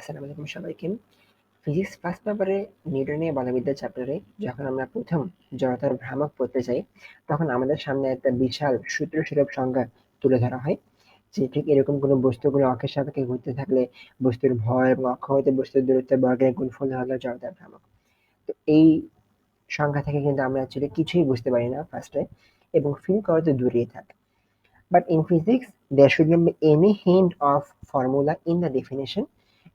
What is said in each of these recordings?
আসসালামু আলাইকুম সবাইকে। ফিজিক্স ফার্স্ট পেপারে নিউটনীয় বলবিদ্যা চ্যাপ্টারে যখন আমরা প্রথম জড়তার ভ্রামক পড়তে যাই, তখন আমাদের সামনে একটা বিশাল সূত্রস্বরূপ সংজ্ঞা তুলে ধরা হয় যে ঠিক এরকম কোনো বস্তু কোনো অক্ষের সাপেক্ষে ঘুরতে থাকলে বস্তুর ভর এবং অক্ষ হতে বস্তুর দূরত্বের বর্গের গুণফল হলো জড়তার ভ্রামক। তো এই সংখ্যা থেকে কিন্তু আমরা অ্যাকচুয়ালি কিছুই বুঝতে পারি না ফার্স্টে, এবং ফিল করতে দূরেই থাকে। But in physics, there shouldn't be any hint of formula in the definition,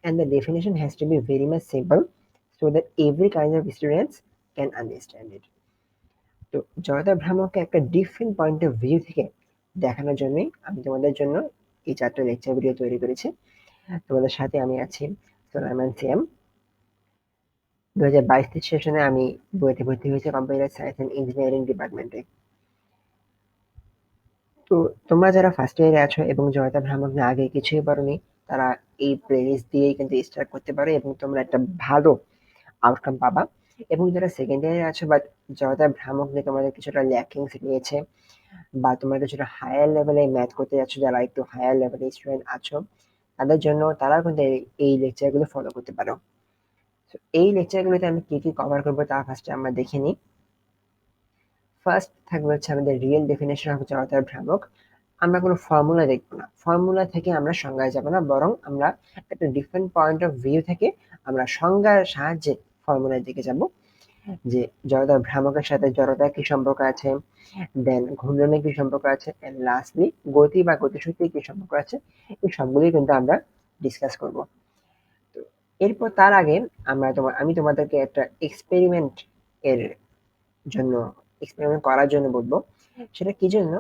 and the definition has to be very much simple so that every kind of students can understand it. তো জড়তা ভ্রামককে একটা different point of view থেকে দেখানোর জন্যই আমি তোমাদের জন্য এই চারটা লেকচার ভিডিও তৈরি করেছি। তোমাদের সাথে আমি আছি সোলাইমান সিয়াম। 2022 সেশনে আমি বুয়েটে ভর্তি হয়েছি কম্পিউটার সায়েন্স অ্যান্ড ইঞ্জিনিয়ারিং ডিপার্টমেন্টে। তো তোমরা যারা ফার্স্ট ইয়ারে আছো এবং জয়তা ভ্রামক নিয়ে আগে কিছুই পারোনি, তারা এই প্লেলিস্ট দিয়েই কিন্তু স্টার্ট করতে পারো এবং তোমরা একটা ভালো আউটকাম পাবা। এবং যারা সেকেন্ড ইয়ারে আছো বা জয়তা ভ্রামক নিয়ে তোমাদের কিছুটা ল্যাকিংস রয়েছে, বা তোমরা কিছুটা হায়ার লেভেলে ম্যাথ করতে যাচ্ছ, যারা একটু হায়ার লেভেলে স্টুডেন্ট আছো, তাদের জন্য তারা কিন্তু এই লেকচারগুলো ফলো করতে পারো। তো এই লেকচারগুলোতে আমি কি কি কভার করবো তা ফার্স্টে আমরা দেখে নিই। ফার্স্ট থাকবে হচ্ছে আমাদের রিয়েল ডেফিনেশন অফ জড়তার ভ্রামক। আমরা কোনো ফর্মুলা দেখবো না, ফর্মুলা থেকে আমরা সংজ্ঞায় যাব না, বরং আমরা একটা ডিফারেন্ট পয়েন্ট অফ ভিউ থেকে আমরা সংজ্ঞার সাহায্যে ফর্মুলার দিকে যাব, যে জড়তার ভ্রামকের সাথে জড়তার কি সম্পর্ক আছে, দেন ঘূর্ণনের কি সম্পর্ক আছে, এন্ড লাস্টলি গতি বা গতিশক্তির কি সম্পর্ক আছে। এই সবগুলোই কিন্তু আমরা ডিসকাস করব। তো এরপর তার আগে আমি তোমাদেরকে একটা এক্সপেরিমেন্ট এর জন্য এক্সপেরিমেন্ট করার জন্য বলবো। সেটা কি জন্য?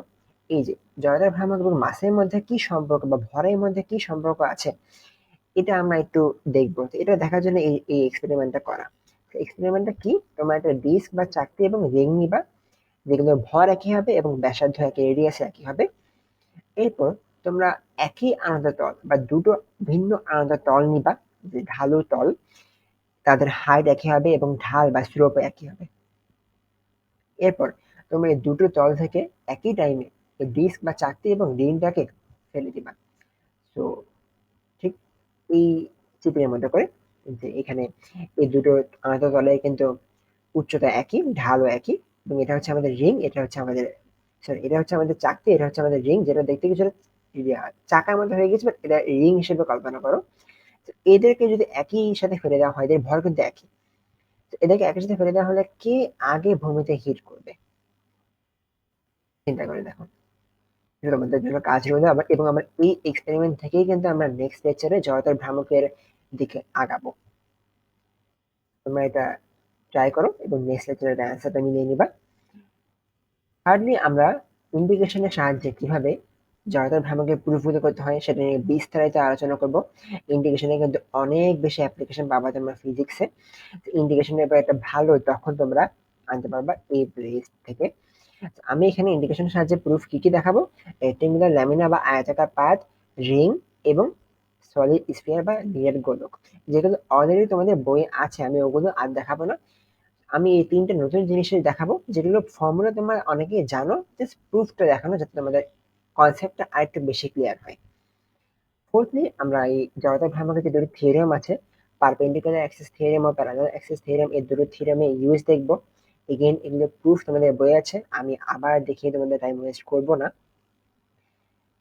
এই যে জড়তার ভ্রামক এবং মাসের মধ্যে কি সম্পর্ক বা ভরের মধ্যে কি সম্পর্ক আছে, এটা আমরা একটু দেখবো। তো এটা দেখার জন্য এই এক্সপেরিমেন্টটা করা। এক্সপেরিমেন্টটা কি, তোমরা একটা ডিস্ক বা চাকতি এবং রিং নিবা, যেগুলো ভর একই হবে এবং ব্যাসার্ধ একই, রেডিয়াস একই হবে। এরপর তোমরা একই আলাদা তল বা দুটো ভিন্ন আলাদা তল নিবা, যে ঢালু তল, তাদের হাইট একই হবে এবং ঢাল বা স্লোপ একই হবে। এরপর তোমরা এই দুটো তল থেকে একই টাইমে ডিস্ক বা চাকতি এবং রিংটাকে ফেলে দিবা। তো ঠিক এই চিত্রের মতো করে, যে এখানে এই দুটো আলাদা তলে কিন্তু উচ্চতা একই, ঢালও একই, এবং এটা হচ্ছে আমাদের রিং, এটা হচ্ছে আমাদের সরি এটা হচ্ছে আমাদের চাকতি, এটা হচ্ছে আমাদের রিং, যেটা দেখতে কিছুটা চাকার মতো হয়ে গেছে, বাট এটা রিং হিসেবে কল্পনা করো। তো এদেরকে যদি একই সাথে ফেলে দেওয়া হয়, এদের ভর কিন্তু একই, তো এদেরকে একই সাথে ফেলে দেওয়া হলে কে আগে ভূমিতে হিট করবে, চিন্তা করে দেখো। এটা তোমাদের জন্য কাজ রইলো। আবার এবং আমার এই এক্সপেরিমেন্ট থেকেই কিন্তু আমরা নেক্সট লেকচারে জড়তার ভ্রামকের দিকে আগাবো। তোমরা এটা ট্রাই করো এবং নেক্সট লেকচারের অ্যান্সারটা মিলিয়ে নিবা। থার্ডলি আমরা ইন্টিগ্রেশনের সাহায্যে কিভাবে জড়তার ভ্রামকের প্রুফগুলো করতে হয় সেটা নিয়ে বিস্তারিত আলোচনা করব। ইন্টিগ্রেশনে কিন্তু অনেক বেশি অ্যাপ্লিকেশন পাবা তোমরা ফিজিক্সে। ইন্টিগ্রেশনের ব্যাপারে একটা ভালো তখন তোমরা আনতে পারবা এই প্লেলিস্ট থেকে। আমি এখানে ইন্টিগ্রেশনের সাহায্যে প্রুফ কি কি দেখাবো: রেক্টেঙ্গুলার, ল্যামিনা বা আয়তাকার পাত, রিং এবং সলিড স্ফিয়ার বা নিরেট গোলক, যেগুলো অলরেডি তোমাদের বই আছে, আমি ওগুলো আর দেখাবো না। আমি এই তিনটে নতুন জিনিসের দেখাবো, যেগুলো ফর্মুলা তোমরা অনেকেই জানো, জাস্ট প্রুফটা দেখানো, যাতে তোমাদের কনসেপ্টটা আরেকটু বেশি ক্লিয়ার হয়। ফোর্থলি আমরা এই জড়তা ভ্রামকের যে দুটো থিওরেম আছে, পারপেন্ডিকুলার অ্যাক্সিস থিওরেম ও প্যারালাল অ্যাক্সিস থিওরেম, এই দুটো থিওরেমে ইউজ দেখবো। এগেইন এগুলো প্রুফ তোমাদের বই আছে, আমি আবার দেখিয়ে তোমাদের টাইম ওয়েস্ট করবো না।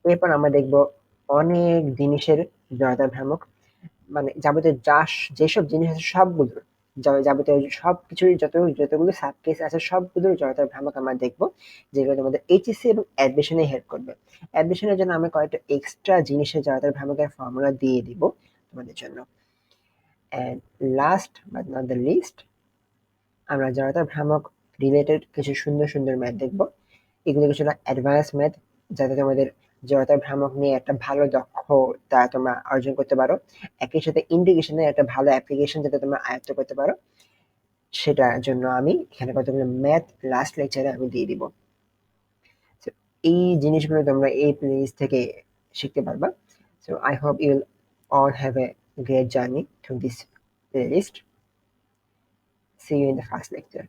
এরপর আমরা দেখবো অনেক জিনিসের জড়তা ভ্রামক, মানে যাবতীয় যেসব জিনিস আছে সবগুলো, যাবতীয় সবকিছুর যতগুলো সাবকেস আছে সবগুলোর জড়তার ভ্রামক আমরা দেখবো, যেগুলো তোমাদের এইচএসসি এবং অ্যাডমিশনে হেল্প করবে। অ্যাডমিশনের জন্য আমি কয়েকটা এক্সট্রা জিনিসের জড়তার ভ্রামকের ফর্মুলা দিয়ে দিব তোমাদের জন্য। And last but not the least, আমরা জড়তার ভ্রামক রিলেটেড কিছু সুন্দর সুন্দর ম্যাথ দেখবো। এগুলো কিছুটা অ্যাডভান্স ম্যাথ, যাতে তোমাদের জড়তার ভ্রামক নিয়ে একটা ভালো দক্ষতা তোমরা অর্জন করতে পারো, একই সাথে ইন্টিগ্রেশনের একটা ভালো অ্যাপ্লিকেশন যাতে তোমরা আয়ত্ত করতে পারো, সেটার জন্য আমি এখানে কতগুলো ম্যাথ লাস্ট লেকচারে আমি দিয়ে দিব। So, এই জিনিসগুলো তোমরা এই প্লেলিস্ট থেকে শিখতে পারবা। So I hope you will all have a great journey through this playlist. See you in the first lecture.